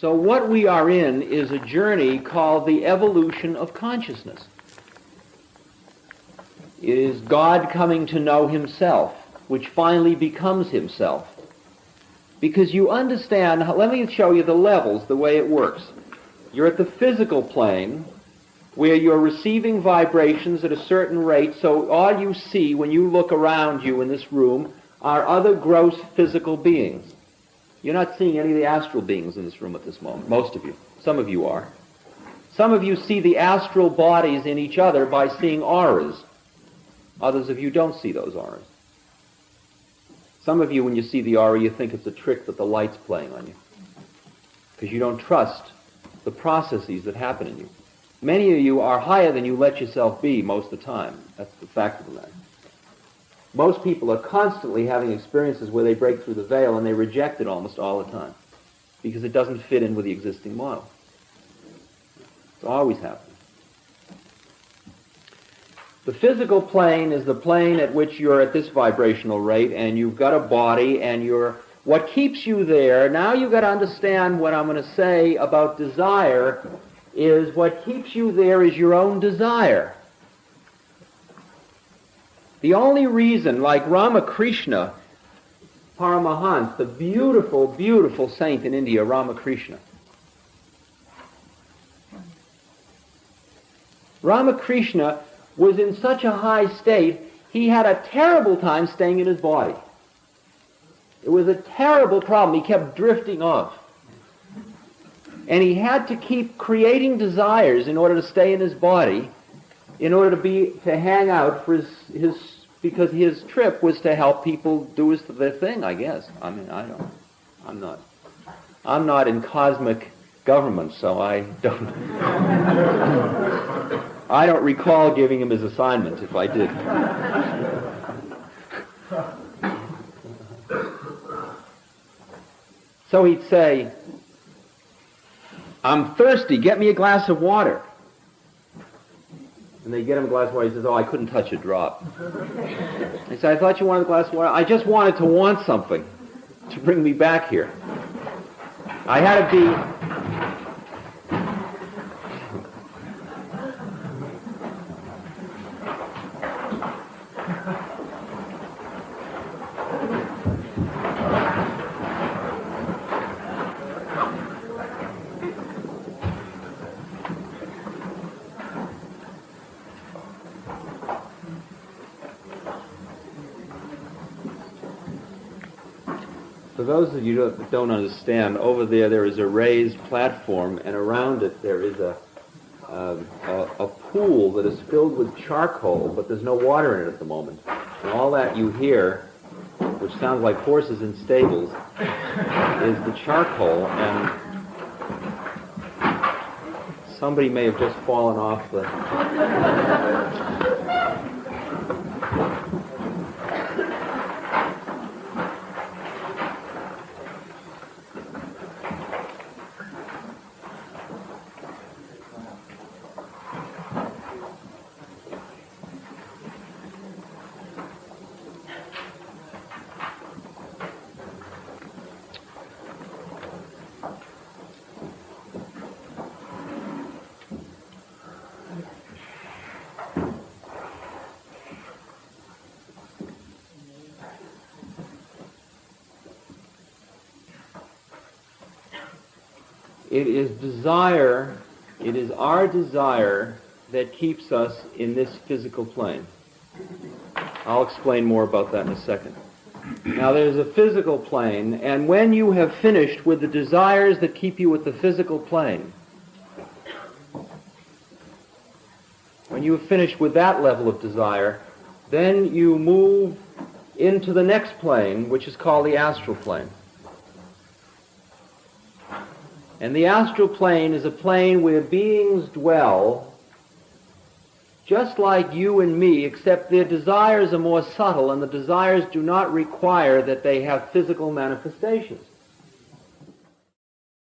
So what we are in is a journey called the evolution of consciousness. It is God coming to know himself, which finally becomes himself. Because you understand, let me show you the levels, the way it works. You're at the physical plane, where you're receiving vibrations at a certain rate, so all you see when you look around you in this room are other gross physical beings. You're not seeing any of the astral beings in this room at this moment, most of you. Some of you are. Some of you see the astral bodies in each other by seeing auras. Others of you don't see those auras. Some of you, when you see the aura, you think it's a trick that the light's playing on you, because you don't trust the processes that happen in you. Many of you are higher than you let yourself be most of the time. That's the fact of the matter. Most people are constantly having experiences where they break through the veil and they reject it almost all the time because it doesn't fit in with the existing model. It's always happening. The physical plane is the plane at which you're at this vibrational rate and you've got a body and what keeps you there. Now you've got to understand what I'm going to say about desire is what keeps you there is your own desire. The only reason, like Ramakrishna Paramahans, the beautiful, beautiful saint in India, Ramakrishna. Ramakrishna was in such a high state, he had a terrible time staying in his body. It was a terrible problem. He kept drifting off. And he had to keep creating desires in order to stay in his body, in order to hang out for because his trip was to help people do their thing, I guess. I mean, I'm not in cosmic government, so I don't recall giving him his assignment if I did. So he'd say, "I'm thirsty, get me a glass of water." And they get him a glass of water. He says, "Oh, I couldn't touch a drop." He said, "I thought you wanted a glass of water." "I just wanted to want something to bring me back here. I had to be..." For those of you that don't understand, over there is a raised platform, and around it there is a pool that is filled with charcoal, but there's no water in it at the moment. And all that you hear, which sounds like horses in stables, is the charcoal, and somebody may have just fallen off the... It is our desire that keeps us in this physical plane. I'll explain more about that in a second. Now there's a physical plane, and when you have finished with the desires that keep you at the physical plane, when you have finished with that level of desire, then you move into the next plane, which is called the astral plane. And the astral plane is a plane where beings dwell just like you and me, except their desires are more subtle, and the desires do not require that they have physical manifestations.